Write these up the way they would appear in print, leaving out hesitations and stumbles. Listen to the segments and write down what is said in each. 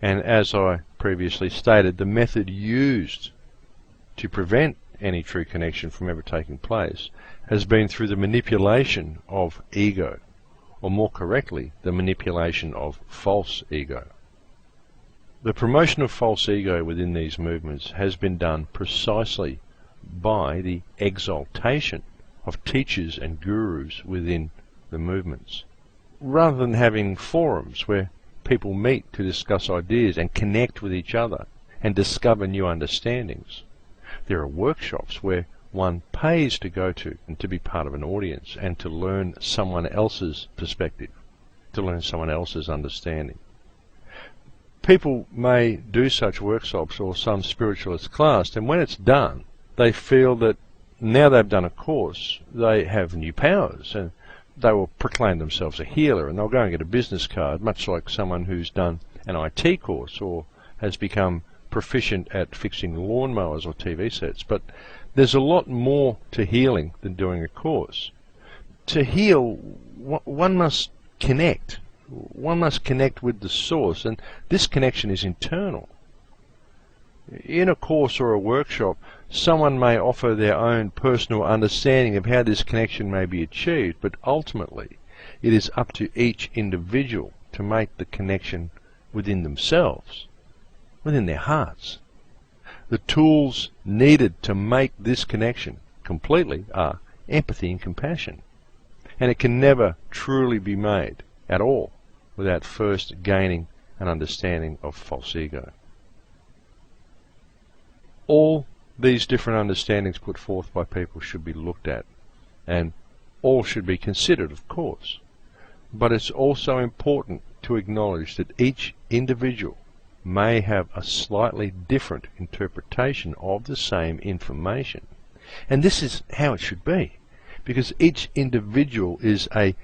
And as I previously stated, the method used to prevent any true connection from ever taking place has been through the manipulation of ego, or more correctly, the manipulation of false ego. The promotion of false ego within these movements has been done precisely by the exaltation of teachers and gurus within the movements. Rather than having forums where people meet to discuss ideas and connect with each other and discover new understandings, there are workshops where one pays to go to and to be part of an audience and to learn someone else's perspective, to learn someone else's understanding. People may do such workshops or some spiritualist class, and when it's done, they feel that now they've done a course, they have new powers, and they will proclaim themselves a healer, and they'll go and get a business card, much like someone who's done an IT course or has become proficient at fixing lawnmowers or TV sets. But there's a lot more to healing than doing a course. To heal, one must connect. One must connect with the source, and this connection is internal. In a course or a workshop, someone may offer their own personal understanding of how this connection may be achieved, but ultimately it is up to each individual to make the connection within themselves, within their hearts. The tools needed to make this connection completely are empathy and compassion, and it can never truly be made at all without first gaining an understanding of false ego. All these different understandings put forth by people should be looked at, and all should be considered, of course. But it's also important to acknowledge that each individual may have a slightly different interpretation of the same information. And this is how it should be, because each individual is a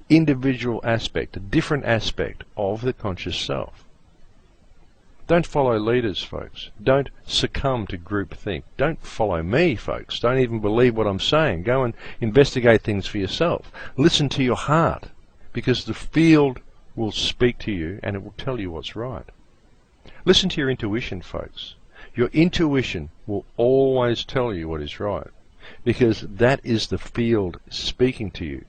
individual aspect, a different aspect of the conscious self. Don't follow leaders, folks. Don't succumb to groupthink. Don't follow me, folks. Don't even believe what I'm saying. Go and investigate things for yourself. Listen to your heart, because the field will speak to you and it will tell you what's right. Listen to your intuition, folks. Your intuition will always tell you what is right, because that is the field speaking to you.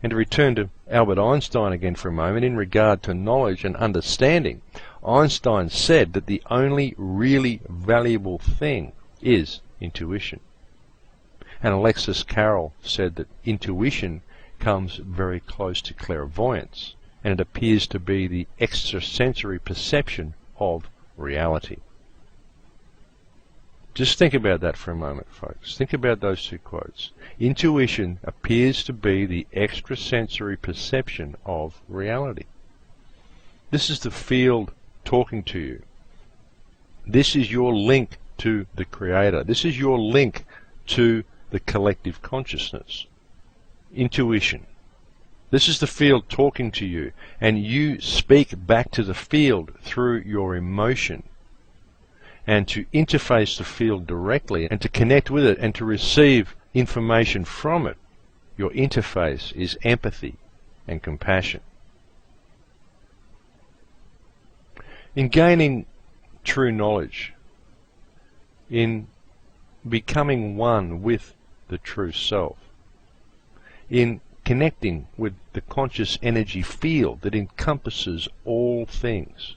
And to return to Albert Einstein again for a moment, in regard to knowledge and understanding, Einstein said that the only really valuable thing is intuition. And Alexis Carrel said that intuition comes very close to clairvoyance, and it appears to be the extrasensory perception of reality. Just think about that for a moment, folks. Think about those two quotes. Intuition appears to be the extrasensory perception of reality. This is the field talking to you. This is your link to the Creator. This is your link to the collective consciousness. Intuition. This is the field talking to you, and you speak back to the field through your emotion. And to interface the field directly and to connect with it and to receive information from it, your interface is empathy and compassion. In gaining true knowledge, in becoming one with the true self, in connecting with the conscious energy field that encompasses all things,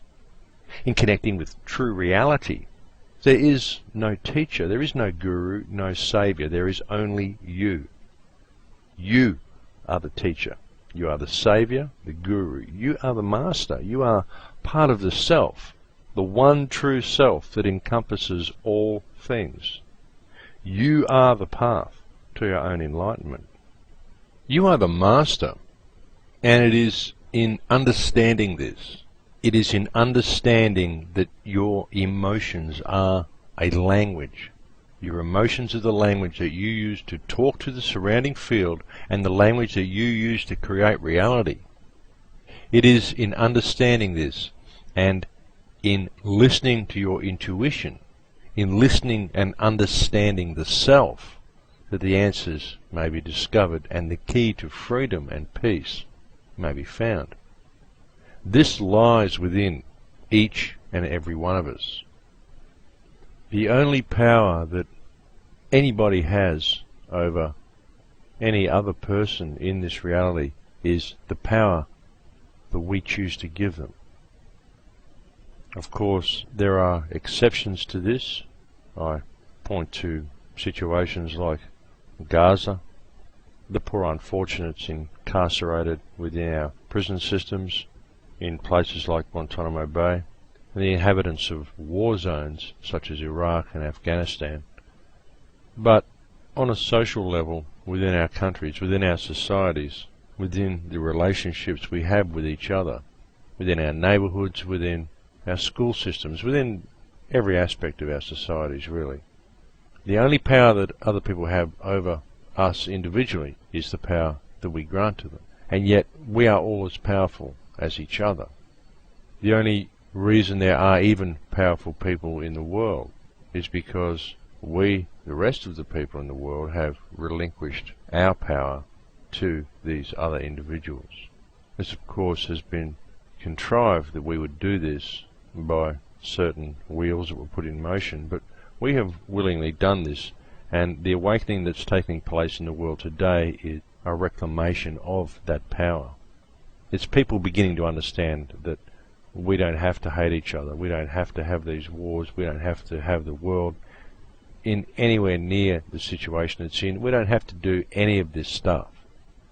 in connecting with true reality, there is no teacher, there is no guru, no savior, there is only you. You are the teacher, you are the savior, the guru, you are the master, you are part of the self, the one true self that encompasses all things. You are the path to your own enlightenment. You are the master, and it is in understanding this, it is in understanding that your emotions are a language. Your emotions are the language that you use to talk to the surrounding field and the language that you use to create reality. It is in understanding this and in listening to your intuition, in listening and understanding the self, that the answers may be discovered and the key to freedom and peace may be found. This lies within each and every one of us. The only power that anybody has over any other person in this reality is the power that we choose to give them. Of course, there are exceptions to this. I point to situations like Gaza, the poor unfortunates incarcerated within our prison systems in places like Guantanamo Bay, and the inhabitants of war zones such as Iraq and Afghanistan. But on a social level, within our countries, within our societies, within the relationships we have with each other, within our neighbourhoods, within our school systems, within every aspect of our societies really, the only power that other people have over us individually is the power that we grant to them. And yet we are all as powerful as each other. The only reason there are even powerful people in the world is because we, the rest of the people in the world, have relinquished our power to these other individuals. This of course has been contrived that we would do this by certain wheels that were put in motion, but we have willingly done this, and the awakening that's taking place in the world today is a reclamation of that power. It's people beginning to understand that we don't have to hate each other, we don't have to have these wars, we don't have to have the world in anywhere near the situation it's in, we don't have to do any of this stuff.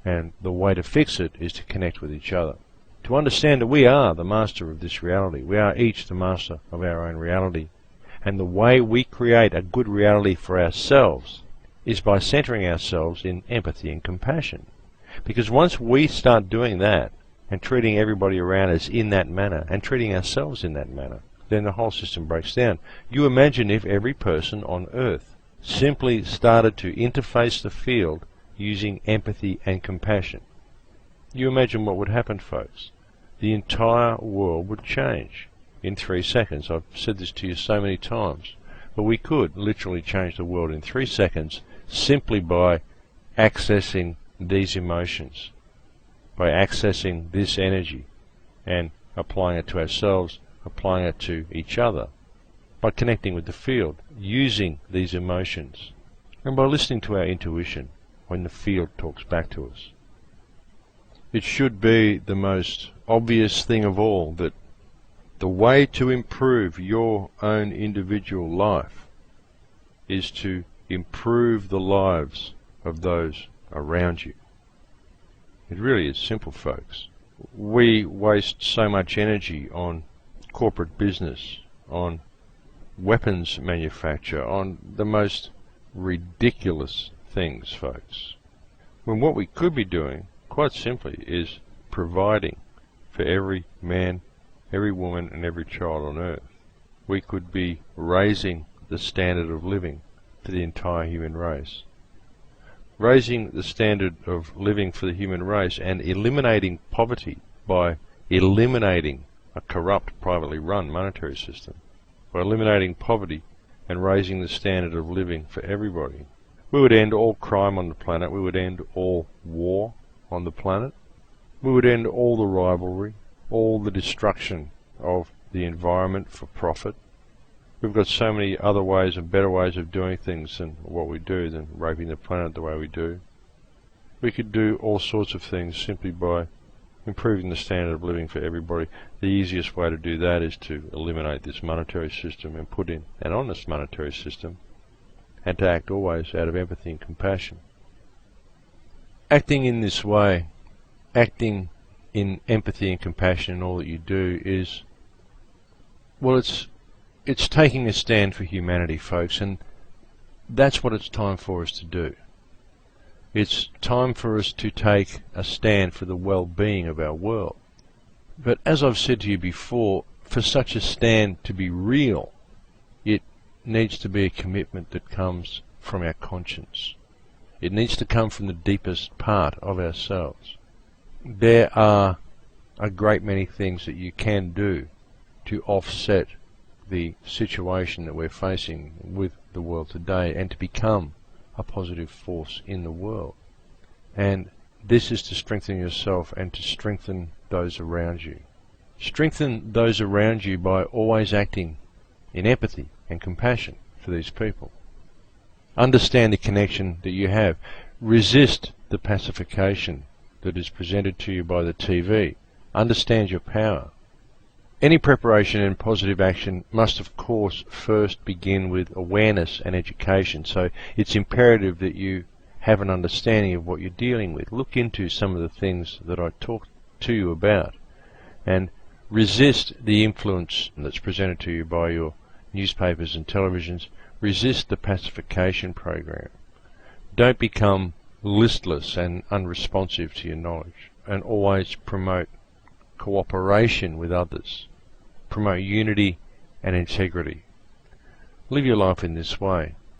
And the way to fix it is to connect with each other. To understand that we are the master of this reality, we are each the master of our own reality. And the way we create a good reality for ourselves is by centering ourselves in empathy and compassion. Because once we start doing that, and treating everybody around us in that manner, and treating ourselves in that manner, then the whole system breaks down. You imagine if every person on Earth simply started to interface the field using empathy and compassion. You imagine what would happen, folks. The entire world would change in 3 seconds. I've said this to you so many times, but we could literally change the world in 3 seconds simply by accessing these emotions, by accessing this energy and applying it to ourselves, applying it to each other, by connecting with the field, using these emotions, and by listening to our intuition when the field talks back to us. It should be the most obvious thing of all that the way to improve your own individual life is to improve the lives of those around you. It really is simple, folks. We waste so much energy on corporate business, on weapons manufacture, on the most ridiculous things, folks. When what we could be doing, quite simply, is providing for every man, every woman and every child on earth. We could be raising the standard of living for the entire human race. Raising the standard of living for the human race and eliminating poverty by eliminating a corrupt, privately run monetary system, by eliminating poverty and raising the standard of living for everybody. We would end all crime on the planet, we would end all war on the planet, we would end all the rivalry, all the destruction of the environment for profit. We've got so many other ways and better ways of doing things than what we do, than raping the planet the way we do. We could do all sorts of things simply by improving the standard of living for everybody. The easiest way to do that is to eliminate this monetary system and put in an honest monetary system, and to act always out of empathy and compassion. Acting in this way, acting in empathy and compassion in all that you do is, well, it's taking a stand for humanity, folks, and that's what it's time for us to do. It's time for us to take a stand for the well-being of our world. But as I've said to you before, for such a stand to be real, it needs to be a commitment that comes from our conscience. It needs to come from the deepest part of ourselves. There are a great many things that you can do to offset the situation that we're facing with the world today and to become a positive force in the world. And this is to strengthen yourself and to strengthen those around you. Strengthen those around you by always acting in empathy and compassion for these people. Understand the connection that you have. Resist the pacification that is presented to you by the TV. Understand your power. Any preparation and positive action must, of course, first begin with awareness and education. So it's imperative that you have an understanding of what you're dealing with. Look into some of the things that I talked to you about and resist the influence that's presented to you by your newspapers and televisions. Resist the pacification program. Don't become listless and unresponsive to your knowledge, and always promote cooperation with others. Promote unity and integrity. Live your life in this way.